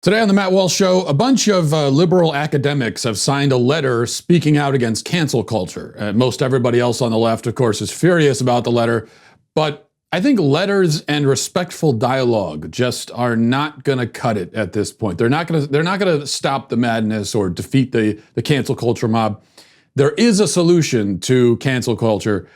Today on the Matt Walsh Show, a bunch of liberal academics have signed a letter speaking out against cancel culture. Most everybody else on the left, of course, is furious about the letter, but I think letters and respectful dialogue just are not going to cut it at this point. They're not going to stop the madness or defeat the cancel culture mob. There is a solution to cancel culture,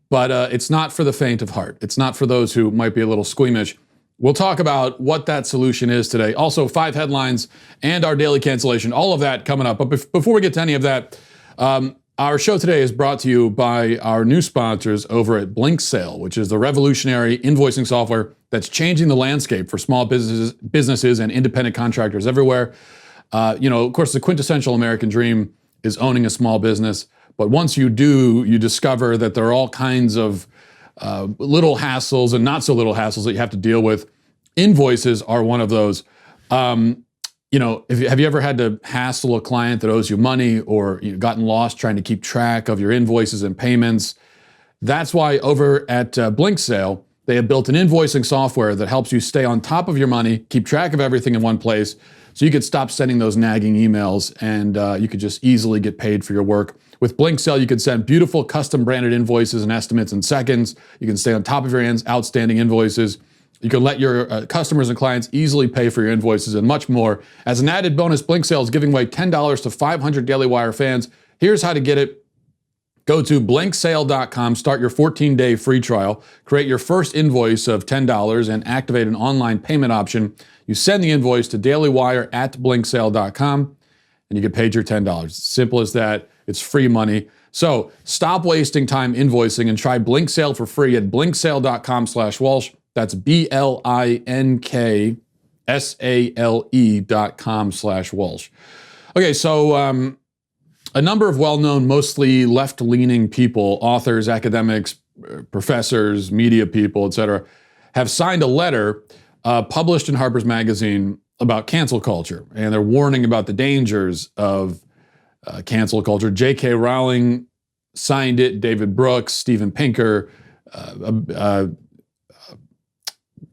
but it's not for the faint of heart. It's not for those who might be a little squeamish. We'll talk about what that solution is today. Also, 5 headlines and our daily cancellation, all of that coming up. But before we get to any of that, our show today is brought to you by our new sponsors over at Blinksale, which is the revolutionary invoicing software that's changing the landscape for small businesses and independent contractors everywhere. Of course, the quintessential American dream is owning a small business. But once you do, you discover that there are all kinds of little hassles and not so little hassles that you have to deal with. Invoices are one of those. Have you ever had to hassle a client that owes you money or gotten lost trying to keep track of your invoices and payments? That's why over at Blinksale, they have built an invoicing software that helps you stay on top of your money, keep track of everything in one place, so you could stop sending those nagging emails and you could just easily get paid for your work. With Blinksale, you can send beautiful custom branded invoices and estimates in seconds. You can stay on top of your outstanding invoices. You can let your customers and clients easily pay for your invoices and much more. As an added bonus, Blinksale is giving away $10 to 500 Daily Wire fans. Here's how to get it. Go to blinksale.com, start your 14-day free trial, create your first invoice of $10 and activate an online payment option. You send the invoice to dailywire@blinksale.com and you get paid your $10. Simple as that. It's free money. So stop wasting time invoicing and try Blinksale for free at blinksale.com/Walsh. That's BLINKSALE.com/Walsh. Okay, so a number of well-known, mostly left-leaning people, authors, academics, professors, media people, etc., have signed a letter published in Harper's Magazine about cancel culture, and they're warning about the dangers of cancel culture. J.K. Rowling signed it, David Brooks, Steven Pinker,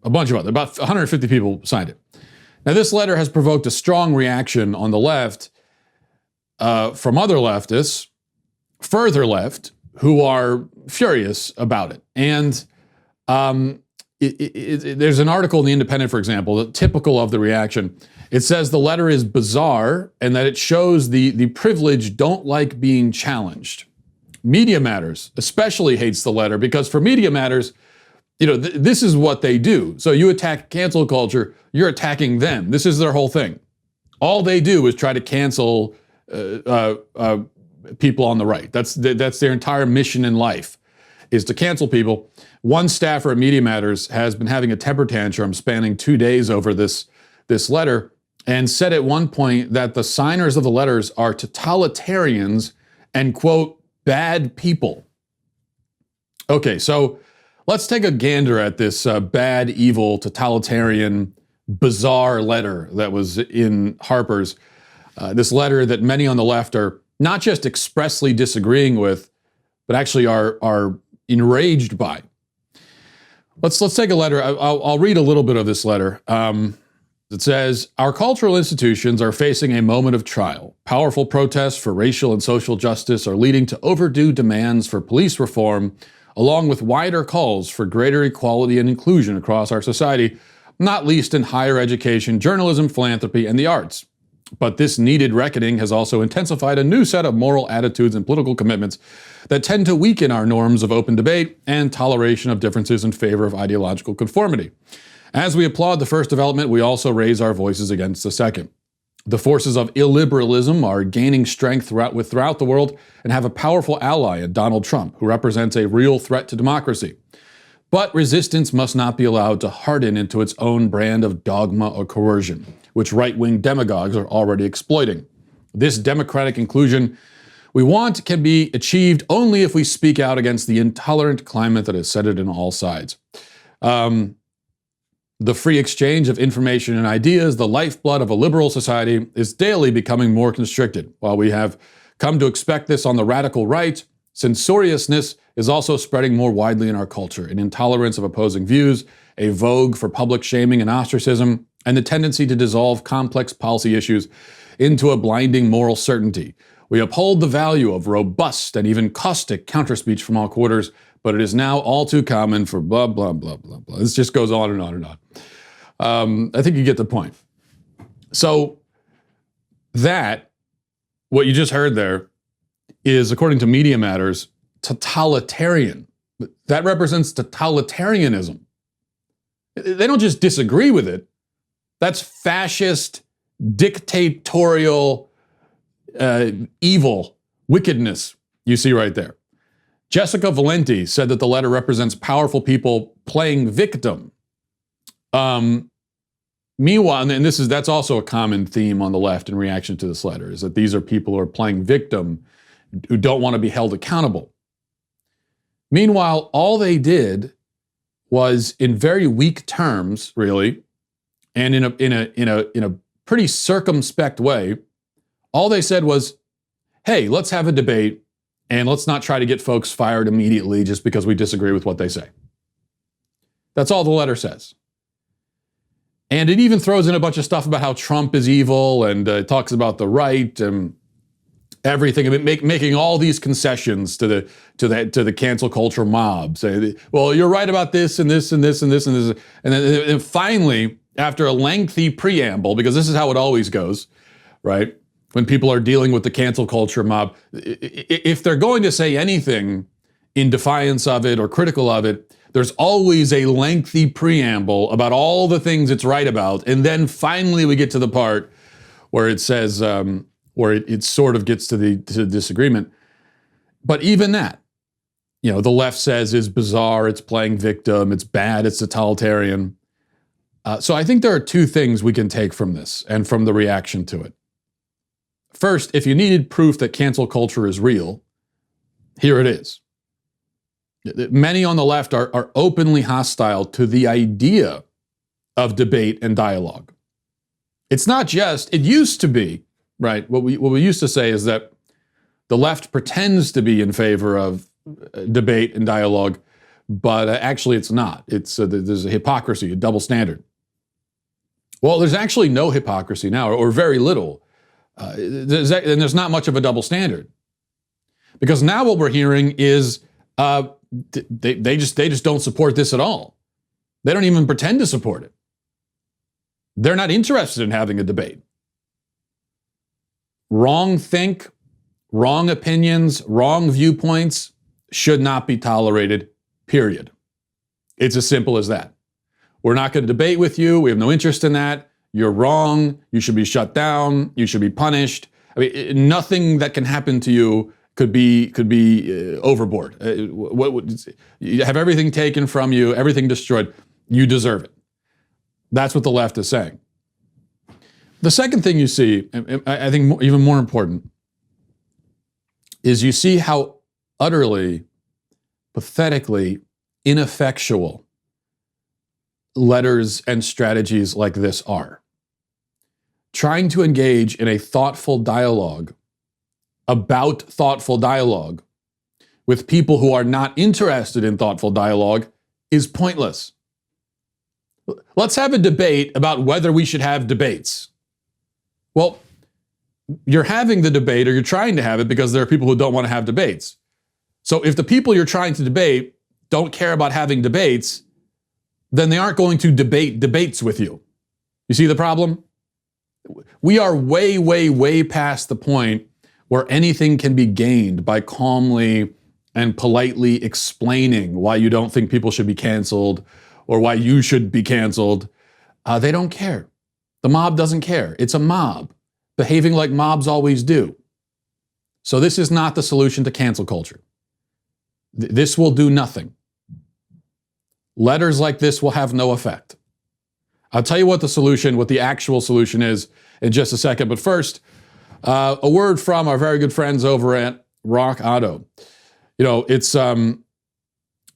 a bunch of others, about 150 people signed it. Now, this letter has provoked a strong reaction on the left from other leftists, further left, who are furious about it. And there's an article in The Independent, for example, typical of the reaction. It says the letter is bizarre and that it shows the privileged don't like being challenged. Media Matters especially hates the letter because for Media Matters, this is what they do. So you attack cancel culture, you're attacking them. This is their whole thing. All they do is try to cancel people on the right. That's their entire mission in life, is to cancel people. One staffer at Media Matters has been having a temper tantrum spanning 2 days over this letter and said at one point that the signers of the letters are totalitarians and, quote, bad people. Okay, so let's take a gander at this bad, evil, totalitarian, bizarre letter that was in Harper's. This letter that many on the left are not just expressly disagreeing with, but actually are enraged by. Let's take a letter. I'll read a little bit of this letter. It says, our cultural institutions are facing a moment of trial. Powerful protests for racial and social justice are leading to overdue demands for police reform, along with wider calls for greater equality and inclusion across our society, not least in higher education, journalism, philanthropy, and the arts. But this needed reckoning has also intensified a new set of moral attitudes and political commitments that tend to weaken our norms of open debate and toleration of differences in favor of ideological conformity. As we applaud the first development, we also raise our voices against the second. The forces of illiberalism are gaining strength throughout the world and have a powerful ally in Donald Trump, who represents a real threat to democracy. But resistance must not be allowed to harden into its own brand of dogma or coercion, which right-wing demagogues are already exploiting. This democratic inclusion we want can be achieved only if we speak out against the intolerant climate that has set it in all sides. The free exchange of information and ideas, the lifeblood of a liberal society, is daily becoming more constricted. While we have come to expect this on the radical right, censoriousness is also spreading more widely in our culture. An intolerance of opposing views, a vogue for public shaming and ostracism, and the tendency to dissolve complex policy issues into a blinding moral certainty. We uphold the value of robust and even caustic counterspeech from all quarters, but it is now all too common for blah, blah, blah, blah, blah. This just goes on and on and on. I think you get the point. So that, what you just heard there, is, according to Media Matters, totalitarian. That represents totalitarianism. They don't just disagree with it. That's fascist, dictatorial, evil, wickedness you see right there. Jessica Valenti said that the letter represents powerful people playing victim. Meanwhile, and that's also a common theme on the left in reaction to this letter, is that these are people who are playing victim, who don't want to be held accountable. Meanwhile, all they did was, in very weak terms, really, and in a pretty circumspect way, all they said was, hey, let's have a debate and let's not try to get folks fired immediately just because we disagree with what they say. That's all the letter says. And it even throws in a bunch of stuff about how Trump is evil, and talks about the right and everything, making all these concessions to the cancel culture mob. Say, well, you're right about this and this and this and this and this, and then finally, after a lengthy preamble, because this is how it always goes, right? When people are dealing with the cancel culture mob, if they're going to say anything in defiance of it or critical of it, there's always a lengthy preamble about all the things it's right about, and then finally we get to the part where it says, where it sort of gets to the disagreement. But even that, the left says is bizarre, it's playing victim, it's bad, it's totalitarian. So I think there are two things we can take from this and from the reaction to it. First, if you needed proof that cancel culture is real, here it is. Many on the left are openly hostile to the idea of debate and dialogue. It's not just, it used to be, right? What we used to say is that the left pretends to be in favor of debate and dialogue, but actually it's not. There's a hypocrisy, a double standard. Well, there's actually no hypocrisy now, or very little. And there's not much of a double standard. Because now what we're hearing is they just don't support this at all. They don't even pretend to support it. They're not interested in having a debate. Wrong think, wrong opinions, wrong viewpoints should not be tolerated, period. It's as simple as that. We're not going to debate with you. We have no interest in that. You're wrong. You should be shut down. You should be punished. I mean, nothing that can happen to you could be overboard. You have everything taken from you, everything destroyed. You deserve it. That's what the left is saying. The second thing you see, I think even more important, is you see how utterly, pathetically ineffectual letters and strategies like this are. Trying to engage in a thoughtful dialogue about thoughtful dialogue with people who are not interested in thoughtful dialogue is pointless. Let's have a debate about whether we should have debates. Well, you're having the debate, or you're trying to have it, because there are people who don't want to have debates. So if the people you're trying to debate don't care about having debates, then they aren't going to debate debates with you. You see the problem? We are way, way, way past the point where anything can be gained by calmly and politely explaining why you don't think people should be canceled or why you should be canceled. They don't care. The mob doesn't care. It's a mob behaving like mobs always do. So this is not the solution to cancel culture. This will do nothing. Letters like this will have no effect. I'll tell you what the actual solution is in just a second. But first, a word from our very good friends over at Rock Auto. It's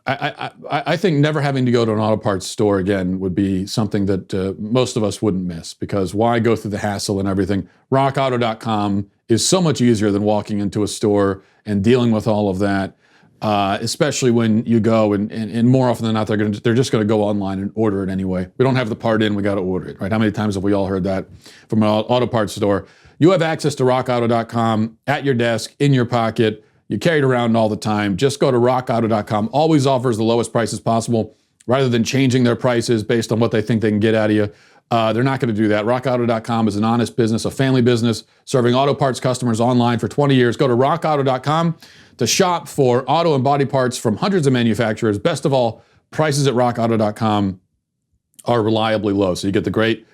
I think never having to go to an auto parts store again would be something that most of us wouldn't miss, because why go through the hassle and everything? RockAuto.com is so much easier than walking into a store and dealing with all of that. especially when you go and more often than not, they're just going to go online and order it anyway. We don't have the part in, we got to order it, right? How many times have we all heard that from an auto parts store? You have access to rockauto.com at your desk, in your pocket. You carry it around all the time. Just go to rockauto.com. Always offers the lowest prices possible rather than changing their prices based on what they think they can get out of you. They're not going to do that. RockAuto.com is an honest business, a family business, serving auto parts customers online for 20 years. Go to RockAuto.com to shop for auto and body parts from hundreds of manufacturers. Best of all, prices at RockAuto.com are reliably low. So you get the great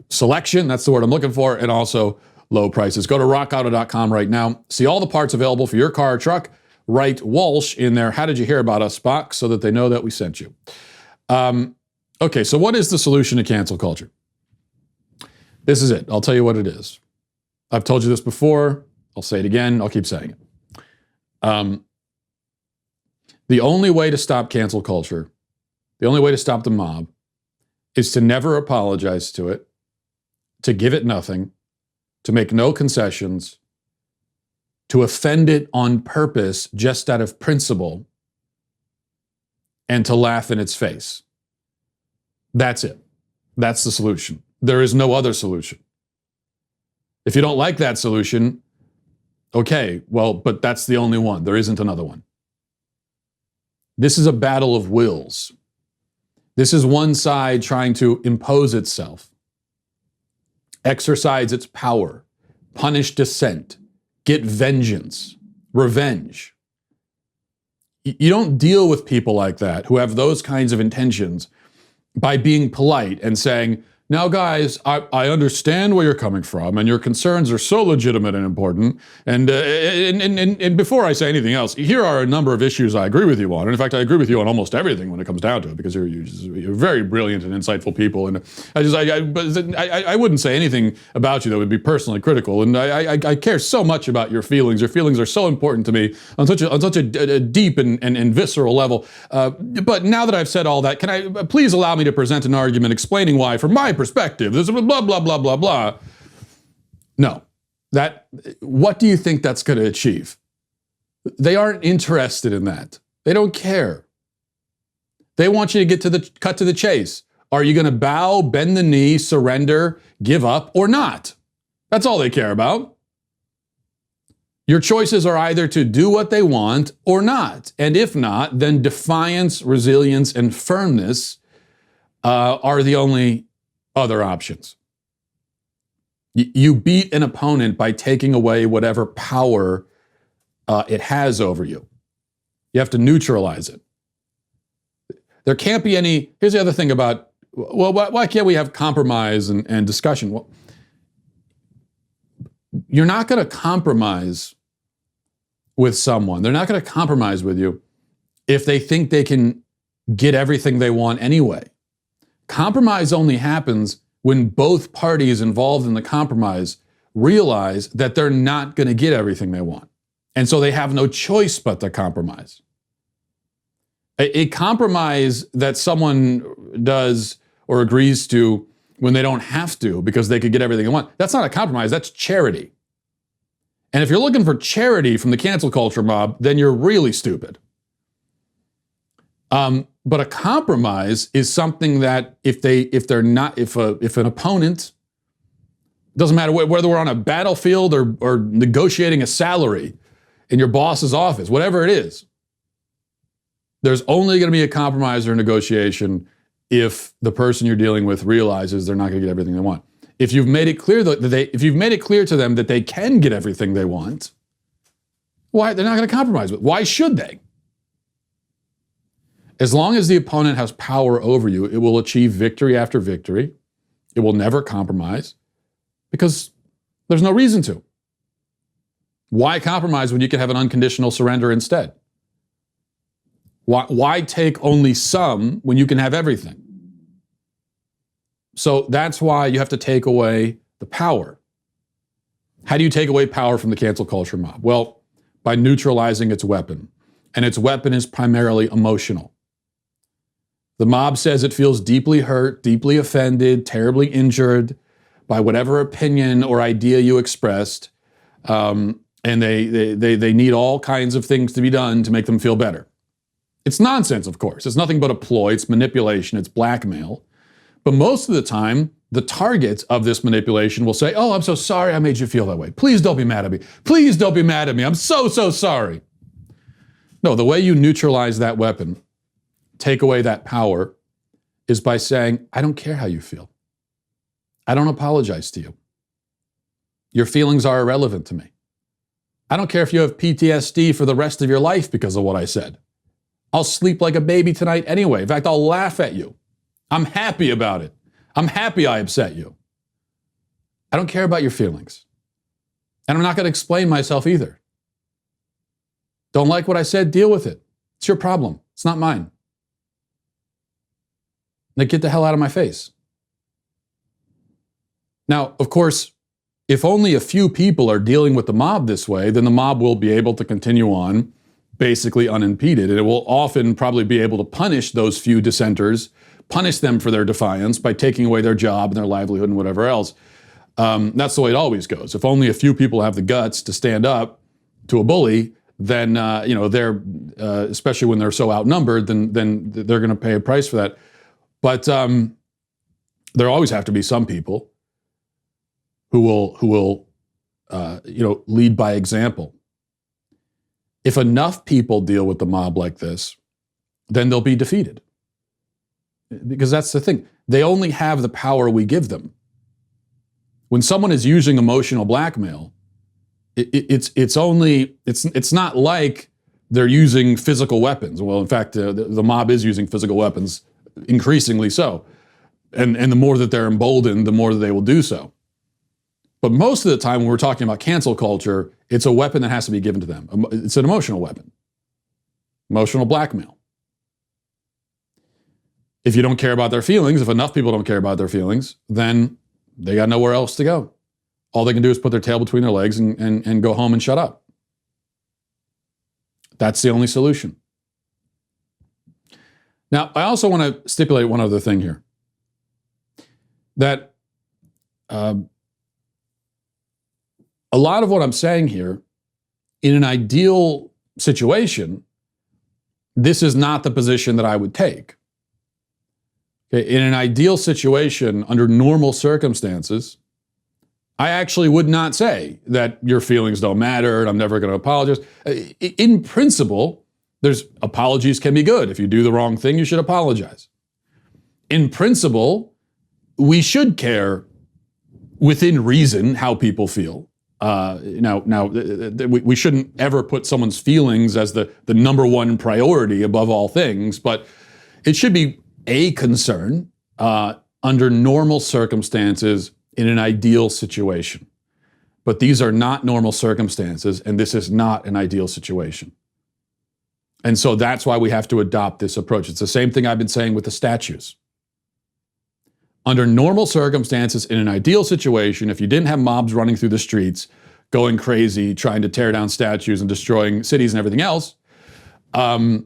selection, that's the word I'm looking for, and also low prices. Go to RockAuto.com right now. See all the parts available for your car or truck. Write Walsh in their How Did You Hear About Us box so that they know that we sent you. Okay, so what is the solution to cancel culture? This is it. I'll tell you what it is. I've told you this before. I'll say it again. I'll keep saying it. The only way to stop cancel culture, the only way to stop the mob, is to never apologize to it, to give it nothing, to make no concessions, to offend it on purpose just out of principle, and to laugh in its face. That's it. That's the solution. There is no other solution. If you don't like that solution, okay, well, but that's the only one. There isn't another one. This is a battle of wills. This is one side trying to impose itself, exercise its power, punish dissent, get vengeance, revenge. You don't deal with people like that who have those kinds of intentions by being polite and saying, now guys, I understand where you're coming from and your concerns are so legitimate and important. And before I say anything else, here are a number of issues I agree with you on. And in fact, I agree with you on almost everything when it comes down to it, because you're very brilliant and insightful people. And I wouldn't say anything about you that would be personally critical. And I care so much about your feelings. Your feelings are so important to me on such a deep and visceral level. But now that I've said all that, can I please allow me to present an argument explaining why, from my perspective, there's blah, blah, blah, blah, blah. No. What do you think that's going to achieve? They aren't interested in that. They don't care. They want you to get to the cut to the chase. Are you going to bow, bend the knee, surrender, give up, or not? That's all they care about. Your choices are either to do what they want or not. And if not, then defiance, resilience, and firmness are the only other options. You beat an opponent by taking away whatever power it has over you. You have to neutralize it. There can't be any, here's the other thing about, well, why can't we have compromise and discussion? Well, you're not going to compromise with someone. They're not going to compromise with you if they think they can get everything they want anyway. Compromise only happens when both parties involved in the compromise realize that they're not going to get everything they want. And so they have no choice but to compromise. A compromise that someone does or agrees to when they don't have to because they could get everything they want, that's not a compromise, that's charity. And if you're looking for charity from the cancel culture mob, then you're really stupid. But a compromise is something that if an opponent, doesn't matter whether we're on a battlefield or negotiating a salary in your boss's office, whatever it is, there's only going to be a compromise or negotiation if the person you're dealing with realizes they're not going to get everything they want. If you've made it clear if you've made it clear to them that they can get everything they want, why they're not going to compromise with? Why should they? As long as the opponent has power over you, it will achieve victory after victory. It will never compromise because there's no reason to. Why compromise when you can have an unconditional surrender instead? Why take only some when you can have everything? So that's why you have to take away the power. How do you take away power from the cancel culture mob? Well, by neutralizing its weapon. And its weapon is primarily emotional. The mob says it feels deeply hurt, deeply offended, terribly injured by whatever opinion or idea you expressed. and they need all kinds of things to be done to make them feel better. It's nonsense, of course. It's nothing but a ploy. It's manipulation. It's blackmail. But most of the time, the targets of this manipulation will say, oh, I'm so sorry I made you feel that way. Please don't be mad at me. Please don't be mad at me. I'm so sorry. No, the way you neutralize that weapon, take away that power, is by saying, I don't care how you feel. I don't apologize to you. Your feelings are irrelevant to me. I don't care if you have PTSD for the rest of your life because of what I said. I'll sleep like a baby tonight anyway. In fact, I'll laugh at you. I'm happy about it. I'm happy I upset you. I don't care about your feelings. And I'm not going to explain myself either. Don't like what I said? Deal with it. It's your problem. It's not mine. Now get the hell out of my face. Now, of course, if only a few people are dealing with the mob this way, then the mob will be able to continue on basically unimpeded. And it will often probably be able to punish those few dissenters, punish them for their defiance by taking away their job and their livelihood and whatever else. That's the way it always goes. If only a few people have the guts to stand up to a bully, then they're especially when they're so outnumbered, then they're going to pay a price for that. But there always have to be some people who will lead by example. If enough people deal with the mob like this, then they'll be defeated. Because that's the thing. They only have the power we give them. When someone is using emotional blackmail, it's not like they're using physical weapons. Well, in fact, the mob is using physical weapons, increasingly so. And the more that they're emboldened, the more that they will do so. But most of the time when we're talking about cancel culture, it's a weapon that has to be given to them. It's an emotional weapon. Emotional blackmail. If you don't care about their feelings, if enough people don't care about their feelings, then they got nowhere else to go. All they can do is put their tail between their legs and go home and shut up. That's the only solution. Now, I also want to stipulate one other thing here. That a lot of what I'm saying here, in an ideal situation, this is not the position that I would take. Okay, in an ideal situation, under normal circumstances, I actually would not say that your feelings don't matter and I'm never going to apologize. In principle, apologies can be good. If you do the wrong thing, you should apologize. In principle, we should care within reason how people feel. We shouldn't ever put someone's feelings as the number one priority above all things, but it should be a concern under normal circumstances in an ideal situation. But these are not normal circumstances, and this is not an ideal situation. And so that's why we have to adopt this approach. It's the same thing I've been saying with the statues. Under normal circumstances, in an ideal situation, if you didn't have mobs running through the streets, going crazy, trying to tear down statues and destroying cities and everything else, and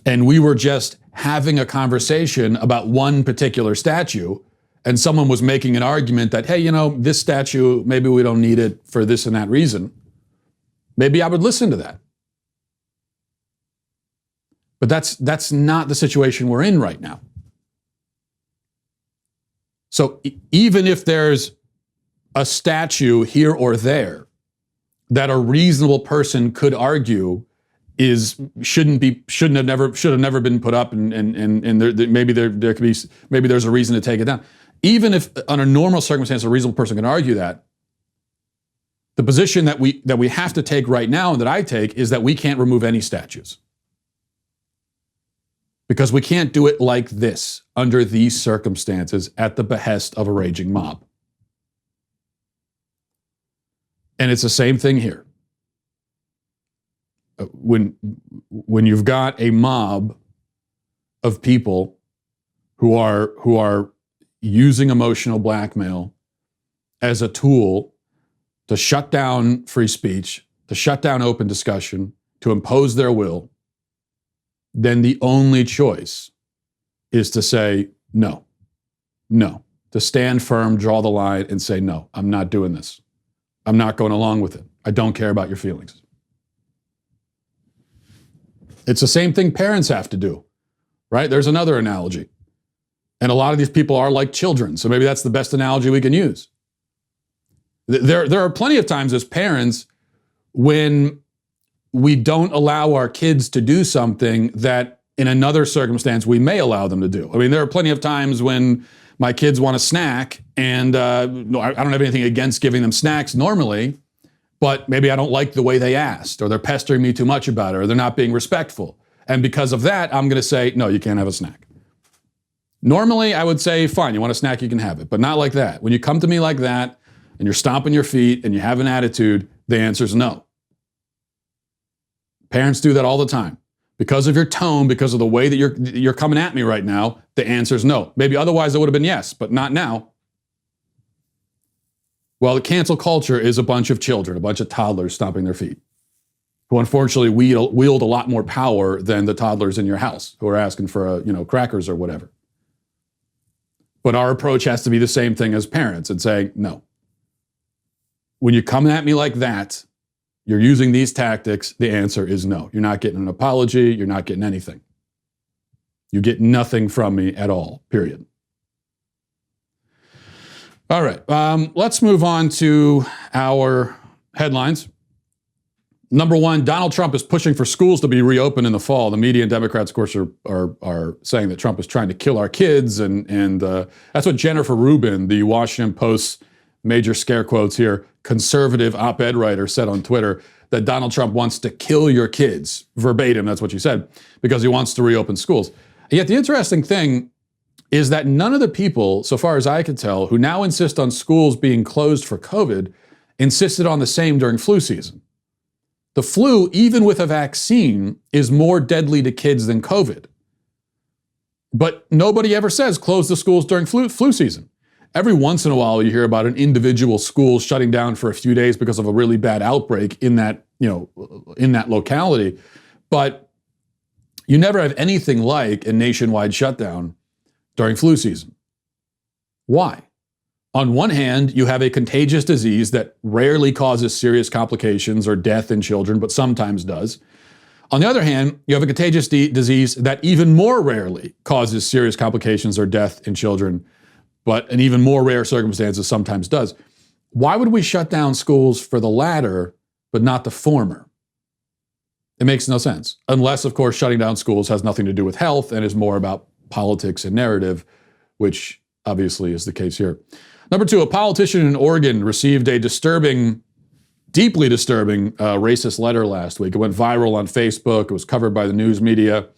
we were just having a conversation about one particular statue, and someone was making an argument that, hey, this statue, maybe we don't need it for this and that reason, maybe I would listen to that. But that's not the situation we're in right now. So even if there's a statue here or there that a reasonable person could argue should have never been put up, and maybe there's a reason to take it down. Even if under normal circumstances a reasonable person can argue that, the position that we have to take right now and that I take is that we can't remove any statues. Because we can't do it like this, under these circumstances, at the behest of a raging mob. And it's the same thing here. When you've got a mob of people who are using emotional blackmail as a tool to shut down free speech, to shut down open discussion, to impose their will, then the only choice is to say no, to stand firm, draw the line, and say, no, I'm not doing this. I'm not going along with it. I don't care about your feelings. It's the same thing parents have to do, right? There's another analogy. And a lot of these people are like children, so maybe that's the best analogy we can use. There are plenty of times as parents when we don't allow our kids to do something that in another circumstance we may allow them to do. I mean, there are plenty of times when my kids want a snack, and I don't have anything against giving them snacks normally, but maybe I don't like the way they asked, or they're pestering me too much about it, or they're not being respectful. And because of that, I'm going to say, no, you can't have a snack. Normally, I would say, fine, you want a snack, you can have it, but not like that. When you come to me like that, and you're stomping your feet, and you have an attitude, the answer is no. Parents do that all the time. Because of your tone, because of the way that you're coming at me right now, the answer is no. Maybe otherwise it would have been yes, but not now. Well, the cancel culture is a bunch of children, a bunch of toddlers stomping their feet, who unfortunately wield a lot more power than the toddlers in your house who are asking for crackers or whatever. But our approach has to be the same thing as parents and saying, no. When you come at me like that, you're using these tactics, the answer is no. You're not getting an apology, you're not getting anything. You get nothing from me at all, period. All right, let's move on to our headlines. Number one, Donald Trump is pushing for schools to be reopened in the fall. The media and Democrats, of course, are saying that Trump is trying to kill our kids, and that's what Jennifer Rubin, the Washington Post's major scare quotes here, conservative op-ed writer, said on Twitter that Donald Trump wants to kill your kids. Verbatim, that's what she said, because he wants to reopen schools. And yet the interesting thing is that none of the people, so far as I can tell, who now insist on schools being closed for COVID, insisted on the same during flu season. The flu, even with a vaccine, is more deadly to kids than COVID. But nobody ever says close the schools during flu season. Every once in a while, you hear about an individual school shutting down for a few days because of a really bad outbreak in that locality. But you never have anything like a nationwide shutdown during flu season. Why? On one hand, you have a contagious disease that rarely causes serious complications or death in children, but sometimes does. On the other hand, you have a contagious disease that even more rarely causes serious complications or death in children, but in even more rare circumstances sometimes does. Why would we shut down schools for the latter, but not the former? It makes no sense. Unless, of course, shutting down schools has nothing to do with health and is more about politics and narrative, which obviously is the case here. Number two, a politician in Oregon received a deeply disturbing racist letter last week. It went viral on Facebook. It was covered by the news media.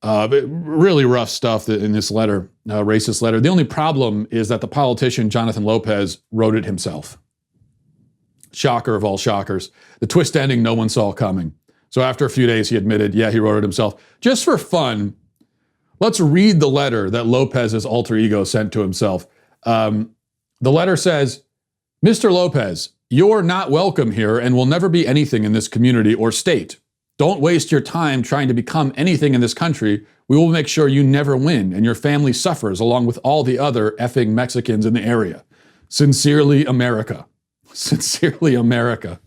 Really rough stuff in this letter, racist letter. The only problem is that the politician, Jonathan Lopez, wrote it himself. Shocker of all shockers. The twist ending no one saw coming. So after a few days, he admitted, yeah, he wrote it himself. Just for fun, let's read the letter that Lopez's alter ego sent to himself. The letter says, Mr. Lopez, you're not welcome here and will never be anything in this community or state. Don't waste your time trying to become anything in this country. We will make sure you never win and your family suffers along with all the other effing Mexicans in the area. Sincerely, America. Sincerely, America.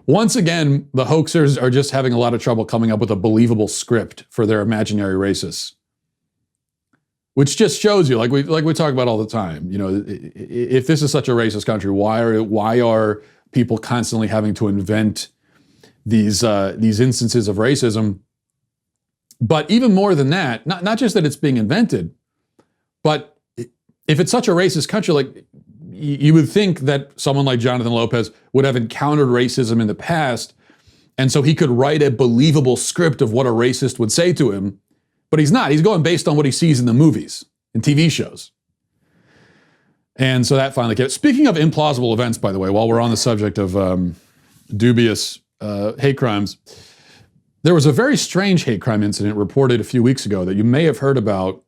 Once again, the hoaxers are just having a lot of trouble coming up with a believable script for their imaginary racists. Which just shows you, like we talk about all the time, if this is such a racist country, why are people constantly having to invent these instances of racism? But even more than that, not just that it's being invented, but if it's such a racist country, like you would think that someone like Jonathan Lopez would have encountered racism in the past, and so he could write a believable script of what a racist would say to him. But he's not. He's going based on what he sees in the movies and TV shows. And so that finally came. Speaking of implausible events, by the way, while we're on the subject of dubious hate crimes, there was a very strange hate crime incident reported a few weeks ago that you may have heard about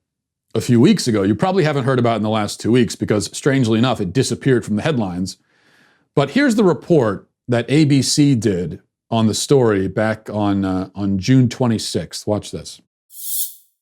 a few weeks ago. You probably haven't heard about in the last 2 weeks because, strangely enough, it disappeared from the headlines. But here's the report that ABC did on the story back on June 26th. Watch this.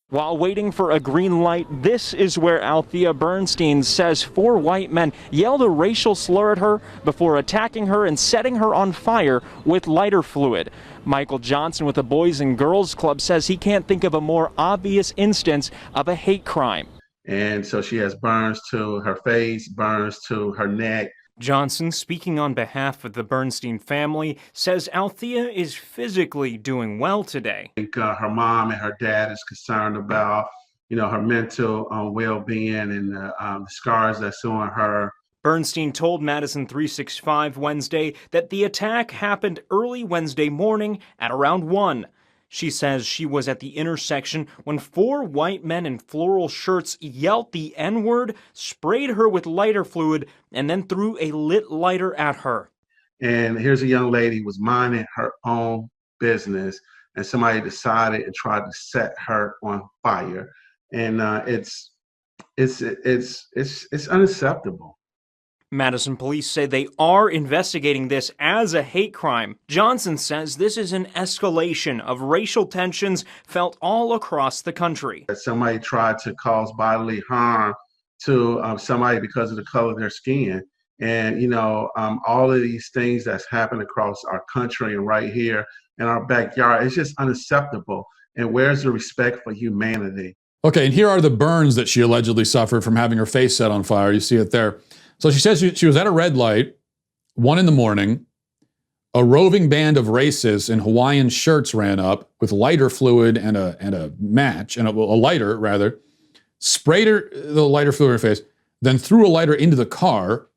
While waiting for a green light, this is where Althea Bernstein says 4 white men yelled a racial slur at her before attacking her and setting her on fire with lighter fluid. Michael Johnson with the Boys and Girls Club says he can't think of a more obvious instance of a hate crime. And so she has burns to her face, burns to her neck. Johnson, speaking on behalf of the Bernstein family, says Althea is physically doing well today. I think her mom and her dad is concerned about, her mental well-being and the scars that's on her. Bernstein told Madison 365 Wednesday that the attack happened early Wednesday morning at around 1. She says she was at the intersection when 4 white men in floral shirts yelled the N-word, sprayed her with lighter fluid, and then threw a lit lighter at her. And here's a young lady who was minding her own business, and somebody decided and tried to set her on fire. And it's unacceptable. Madison police say they are investigating this as a hate crime. Johnson says this is an escalation of racial tensions felt all across the country. Somebody tried to cause bodily harm to somebody because of the color of their skin. And, all of these things that's happened across our country and right here in our backyard, it's just unacceptable. And where's the respect for humanity? Okay, and here are the burns that she allegedly suffered from having her face set on fire. You see it there. So she says she was at a red light, 1 a.m. A roving band of racists in Hawaiian shirts ran up with lighter fluid and a match, and a lighter rather, sprayed the lighter fluid in her face, then threw a lighter into the car,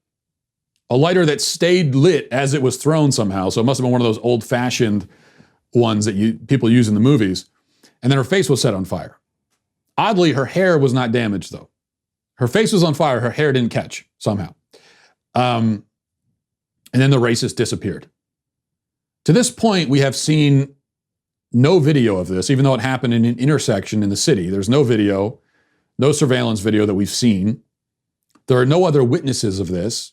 a lighter that stayed lit as it was thrown somehow. So it must have been one of those old-fashioned ones that people use in the movies. And then her face was set on fire. Oddly, her hair was not damaged, though. Her face was on fire. Her hair didn't catch somehow. And then the racist disappeared. To this point, we have seen no video of this, even though it happened in an intersection in the city. There's no video, no surveillance video that we've seen. There are no other witnesses of this.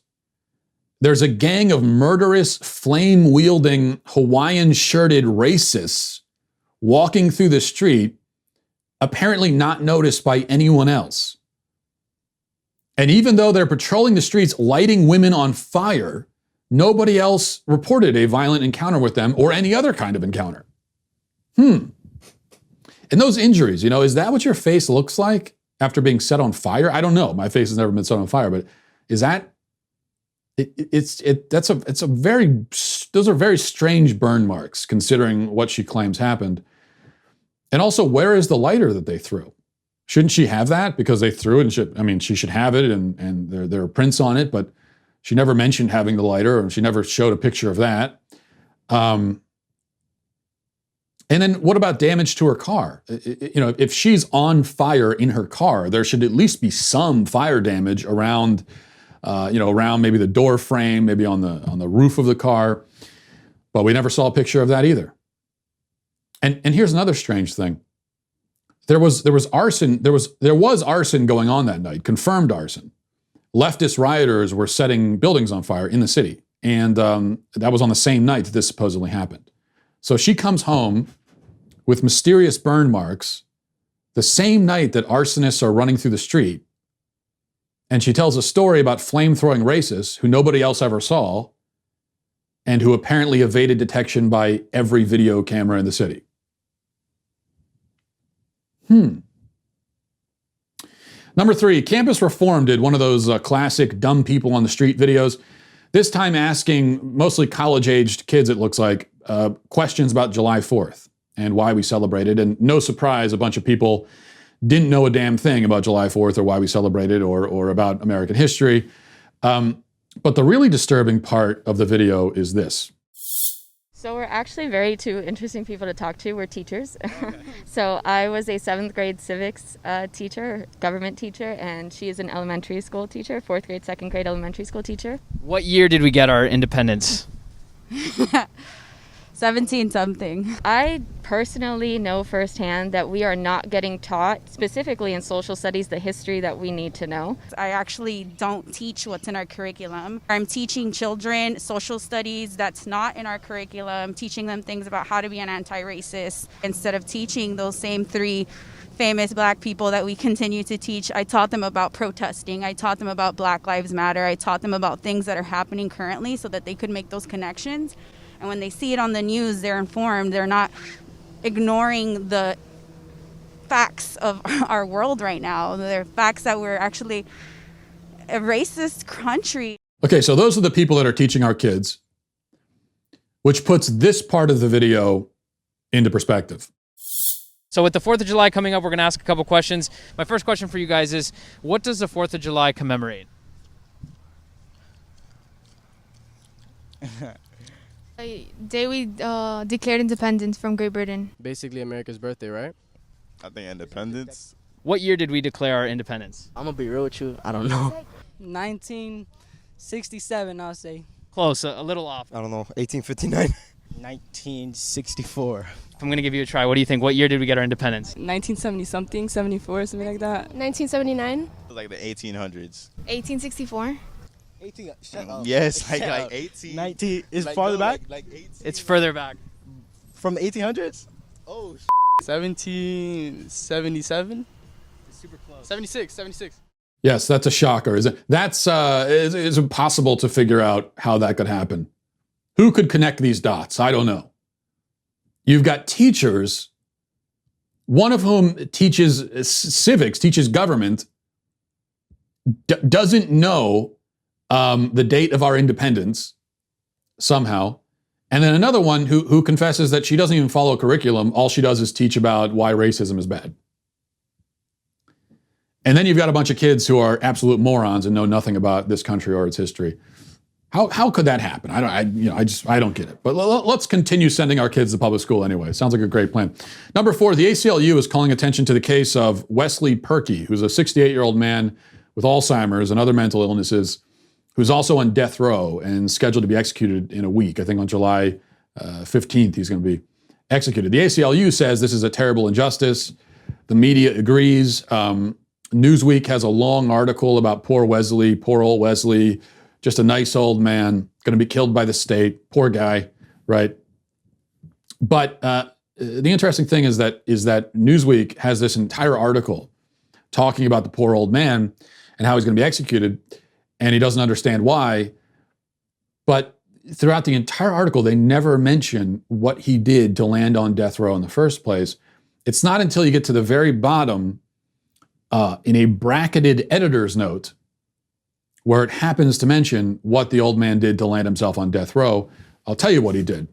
There's a gang of murderous, flame-wielding, Hawaiian-shirted racists walking through the street, apparently not noticed by anyone else. And even though they're patrolling the streets, lighting women on fire, nobody else reported a violent encounter with them or any other kind of encounter. And those injuries, is that what your face looks like after being set on fire? I don't know. My face has never been set on fire, but is that, those are very strange burn marks considering what she claims happened. And also, where is the lighter that they threw? Shouldn't she have that because they threw it? She should have it and there are prints on it, but she never mentioned having the lighter, or she never showed a picture of that. And then what about damage to her car? If she's on fire in her car, there should at least be some fire damage around, around maybe the door frame, maybe on the roof of the car. But we never saw a picture of that either. And here's another strange thing. There was arson going on that night, confirmed arson. Leftist rioters were setting buildings on fire in the city. And that was on the same night that this supposedly happened. So she comes home with mysterious burn marks the same night that arsonists are running through the street. And she tells a story about flame-throwing racists who nobody else ever saw and who apparently evaded detection by every video camera in the city. Number 3, Campus Reform did one of those classic dumb people on the street videos, this time asking mostly college-aged kids, it looks like, questions about July 4th and why we celebrated. And no surprise, a bunch of people didn't know a damn thing about July 4th or why we celebrated or about American history. But the really disturbing part of the video is this. So we're actually two interesting people to talk to. We're teachers. Okay. So I was a 7th grade civics teacher, government teacher, and she is an elementary school teacher, 4th grade, 2nd grade elementary school teacher. What year did we get our independence? 17-something. I personally know firsthand that we are not getting taught, specifically in social studies, the history that we need to know. I actually don't teach what's in our curriculum. I'm teaching children social studies that's not in our curriculum, teaching them things about how to be an anti-racist, instead of teaching those same three famous Black people that we continue to teach. I taught them about protesting. I taught them about Black Lives Matter. I taught them about things that are happening currently so that they could make those connections. And when they see it on the news, they're informed. They're not ignoring the facts of our world right now. They're facts that we're actually a racist country. Okay, so those are the people that are teaching our kids, which puts this part of the video into perspective. So with the 4th of July coming up, we're going to ask a couple questions. My first question for you guys is, what does the 4th of July commemorate? A day we declared independence from Great Britain. Basically America's birthday, right? I think independence. What year did we declare our independence? I'm gonna be real with you. I don't know. 1967, I'll say. Close, a little off. I don't know. 1859. 1964. I'm going to give you a try. What do you think? What year did we get our independence? 1970 something, 74, something like that. 1979. Like the 1800s. 1864. 18. Yes, like 18. 19 is like, farther no, back. Like 18. It's further back. From the 1800s. Oh, 1777. Super close. 76. Yes, that's a shocker. It's impossible to figure out how that could happen. Who could connect these dots? I don't know. You've got teachers, one of whom teaches civics, teaches government, doesn't know the date of our independence somehow. And then another one who confesses that she doesn't even follow curriculum. All she does is teach about why racism is bad. And then you've got a bunch of kids who are absolute morons and know nothing about this country or its history. How could that happen? I don't get it. But let's continue sending our kids to public school anyway. Sounds like a great plan. Number 4, the ACLU is calling attention to the case of Wesley Perky, who's a 68-year-old man with Alzheimer's and other mental illnesses, who's also on death row and scheduled to be executed in a week. I think on July 15th he's going to be executed. The ACLU says this is a terrible injustice. The media agrees. Newsweek has a long article about poor old Wesley, just a nice old man, going to be killed by the state. Poor guy, right? But the interesting thing is that Newsweek has this entire article talking about the poor old man and how he's going to be executed, and he doesn't understand why. But throughout the entire article, they never mention what he did to land on death row in the first place. It's not until you get to the very bottom in a bracketed editor's note where it happens to mention what the old man did to land himself on death row. I'll tell you what he did.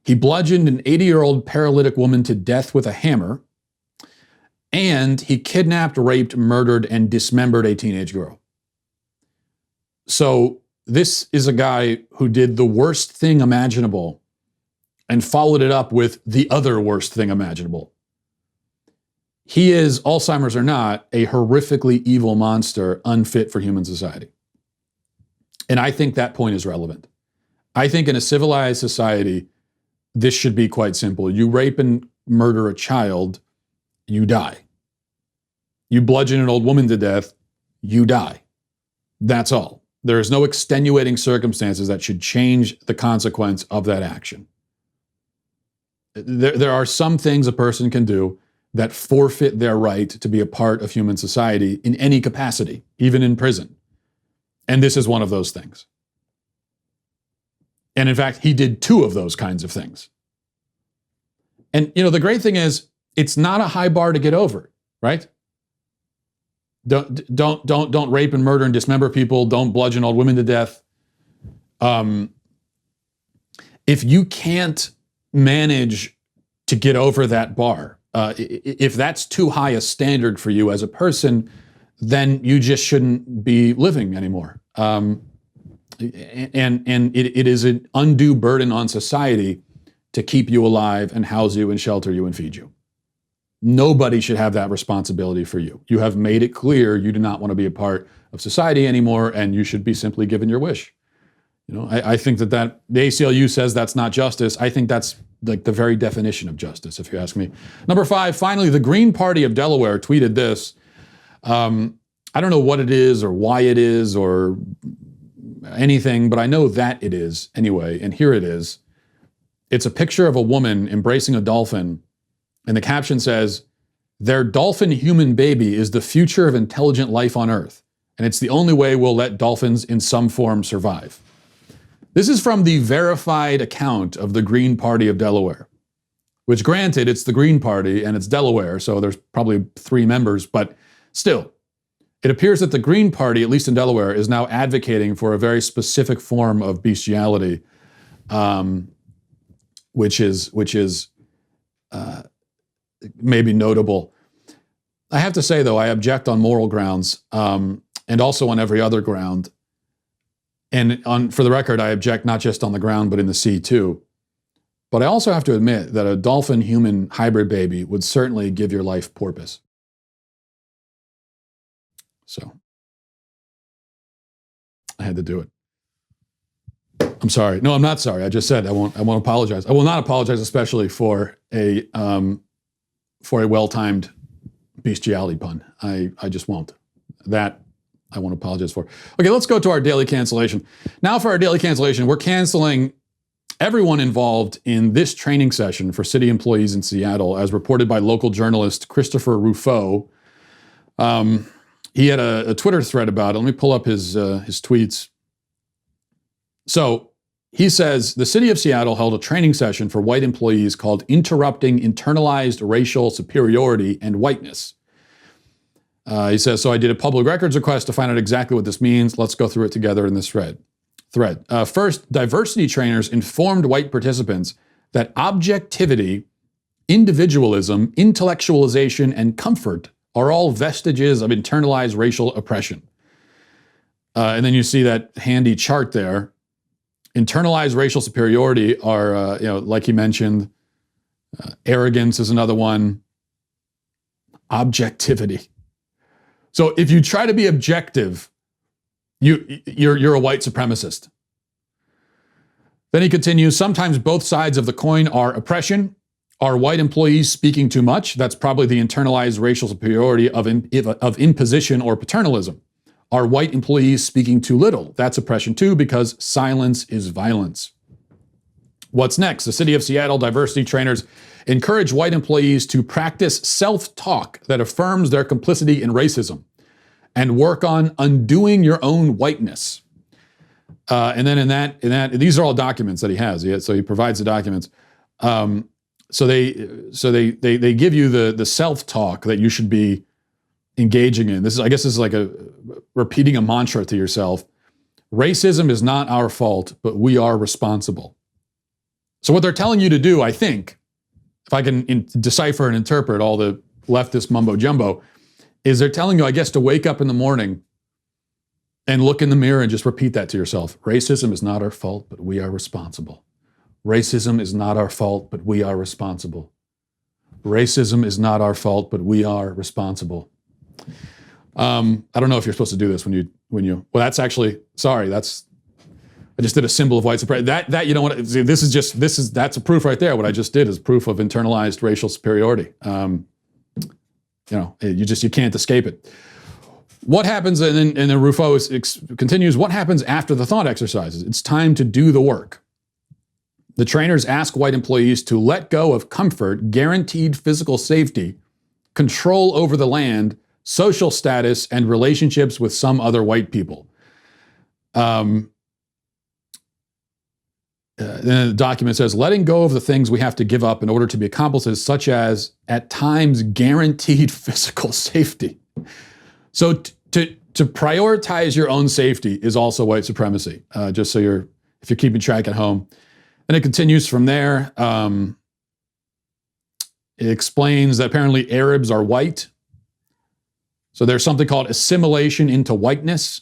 He bludgeoned an 80-year-old paralytic woman to death with a hammer, and he kidnapped, raped, murdered, and dismembered a teenage girl. So this is a guy who did the worst thing imaginable and followed it up with the other worst thing imaginable. He is, Alzheimer's or not, a horrifically evil monster unfit for human society. And I think that point is relevant. I think in a civilized society, this should be quite simple. You rape and murder a child, you die. You bludgeon an old woman to death, you die. That's all. There is no extenuating circumstances that should change the consequence of that action. There are some things a person can do that forfeit their right to be a part of human society in any capacity, even in prison. And this is one of those things. And in fact, he did 2 of those kinds of things. And the great thing is, it's not a high bar to get over, right? Don't rape and murder and dismember people. Don't bludgeon old women to death. If you can't manage to get over that bar, if that's too high a standard for you as a person, then you just shouldn't be living anymore. And it is an undue burden on society to keep you alive and house you and shelter you and feed you. Nobody should have that responsibility for you. You have made it clear you do not want to be a part of society anymore, and you should be simply given your wish. I think that the ACLU says that's not justice. I think that's like the very definition of justice, if you ask me. Number 5, finally, the Green Party of Delaware tweeted this. I don't know what it is or why it is or anything, but I know that it is anyway, and here it is. It's a picture of a woman embracing a dolphin, and the caption says, Their dolphin human baby is the future of intelligent life on Earth, and it's the only way we'll let dolphins in some form survive. This is from the verified account of the Green Party of Delaware, which granted, it's the Green Party and it's Delaware, so there's probably 3 members, but still, it appears that the Green Party, at least in Delaware, is now advocating for a very specific form of bestiality, which is maybe notable. I have to say, though, I object on moral grounds, and also on every other ground. And for the record, I object not just on the ground, but in the sea too. But I also have to admit that a dolphin-human hybrid baby would certainly give your life purpose. So I had to do it. I'm sorry. No, I'm not sorry. I just said I won't apologize. I will not apologize, especially for a well-timed bestiality pun. I just won't. That I won't apologize for. Okay, let's go to our daily cancellation. Now for our daily cancellation, we're canceling everyone involved in this training session for city employees in Seattle, as reported by local journalist Christopher Rufo. He had a Twitter thread about it. Let me pull up his tweets. So he says, the city of Seattle held a training session for white employees called Interrupting Internalized Racial Superiority and Whiteness. He says, so I did a public records request to find out exactly what this means. Let's go through it together in this thread. First, diversity trainers informed white participants that objectivity, individualism, intellectualization, and comfort are all vestiges of internalized racial oppression. And then you see that handy chart there. Internalized racial superiority are, like he mentioned, arrogance is another one. Objectivity. So if you try to be objective, you're a white supremacist. Then he continues, sometimes both sides of the coin are oppression. Are white employees speaking too much? That's probably the internalized racial superiority of imposition or paternalism. Are white employees speaking too little? That's oppression too, because silence is violence. What's next? The city of Seattle diversity trainers encourage white employees to practice self-talk that affirms their complicity in racism and work on undoing your own whiteness. And then in that, these are all documents that he has. So he provides the documents. So they give you the self-talk that you should be engaging in. I guess this is like repeating a mantra to yourself. Racism is not our fault, but we are responsible. So what they're telling you to do, I think, if I can decipher and interpret all the leftist mumbo jumbo, is they're telling you, I guess, to wake up in the morning and look in the mirror and just repeat that to yourself. Racism is not our fault, but we are responsible. Racism is not our fault, but we are responsible. Racism is not our fault, but we are responsible. I don't know if you're supposed to do this well, that's actually, sorry, I just did a symbol of white supremacy. That you know what, see, that's a proof right there. What I just did is proof of internalized racial superiority. You can't escape it. What happens, and then Rufo continues, what happens after the thought exercises? It's time to do the work. The trainers ask white employees to let go of comfort, guaranteed physical safety, control over the land, social status, and relationships with some other white people. Then the document says, letting go of the things we have to give up in order to be accomplices, such as, at times, guaranteed physical safety. So to prioritize your own safety is also white supremacy, just so if you're keeping track at home. And it continues from there. It explains that apparently Arabs are white. So there's something called assimilation into whiteness.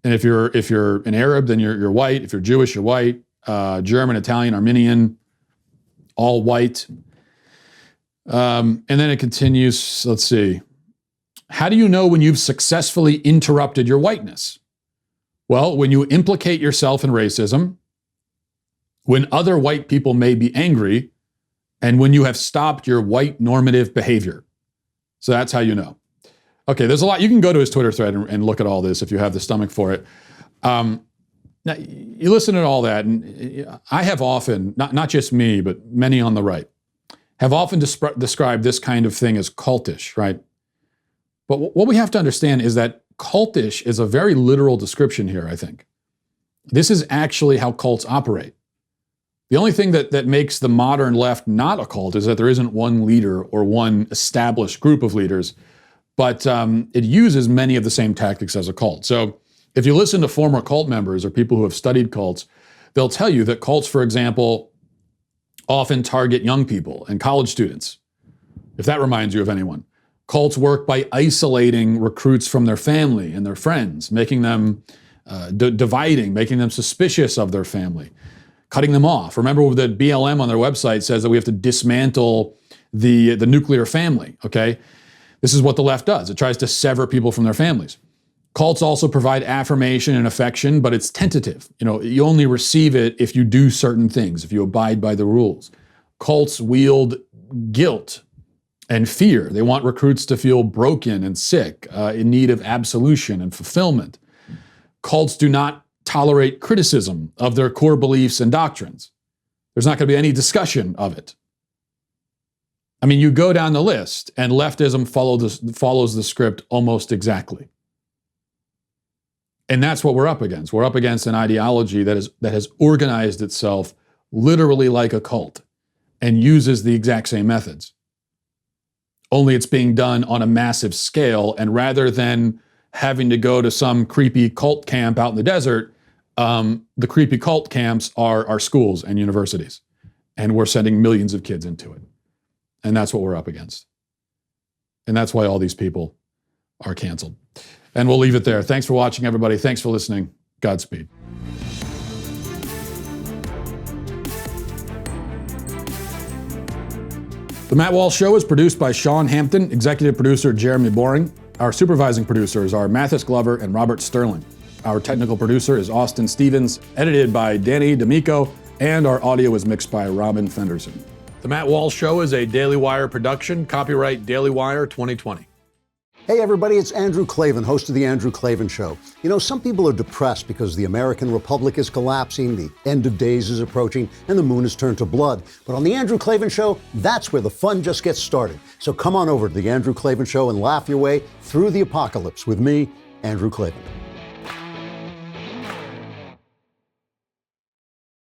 And if you're an Arab, then you're white. If you're Jewish, you're white. German, Italian, Armenian, all white. And then it continues, let's see. How do you know when you've successfully interrupted your whiteness? Well, when you implicate yourself in racism, when other white people may be angry, and when you have stopped your white normative behavior. So that's how you know. Okay, there's a lot. You can go to his Twitter thread and look at all this if you have the stomach for it. Now, you listen to all that, and I have often, not just me, but many on the right, have often described this kind of thing as cultish, right? But what we have to understand is that cultish is a very literal description here, I think. This is actually how cults operate. The only thing that makes the modern left not a cult is that there isn't one leader or one established group of leaders, but it uses many of the same tactics as a cult. So if you listen to former cult members or people who have studied cults, they'll tell you that cults, for example, often target young people and college students, if that reminds you of anyone. Cults work by isolating recruits from their family and their friends, making them dividing, making them suspicious of their family, cutting them off. Remember that BLM on their website says that we have to dismantle the nuclear family, okay? This is what the left does. It tries to sever people from their families. Cults also provide affirmation and affection, but it's tentative. You only receive it if you do certain things, if you abide by the rules. Cults wield guilt and fear. They want recruits to feel broken and sick, in need of absolution and fulfillment. Cults do not tolerate criticism of their core beliefs and doctrines. There's not going to be any discussion of it. I mean, you go down the list, and leftism follows the script almost exactly. And that's what we're up against. We're up against an ideology that has organized itself literally like a cult and uses the exact same methods. Only it's being done on a massive scale, and rather than having to go to some creepy cult camp out in the desert, the creepy cult camps are schools and universities. And we're sending millions of kids into it. And that's what we're up against. And that's why all these people are canceled. And we'll leave it there. Thanks for watching, everybody. Thanks for listening. Godspeed. The Matt Walsh Show is produced by Sean Hampton, executive producer Jeremy Boring. Our supervising producers are Mathis Glover and Robert Sterling. Our technical producer is Austin Stevens, edited by Danny D'Amico, and our audio is mixed by Robin Fenderson. The Matt Walsh Show is a Daily Wire production, copyright Daily Wire 2020. Hey everybody, it's Andrew Klavan, host of The Andrew Klavan Show. Some people are depressed because the American Republic is collapsing, the end of days is approaching, and the moon has turned to blood. But on The Andrew Klavan Show, that's where the fun just gets started. So come on over to The Andrew Klavan Show and laugh your way through the apocalypse with me, Andrew Klavan.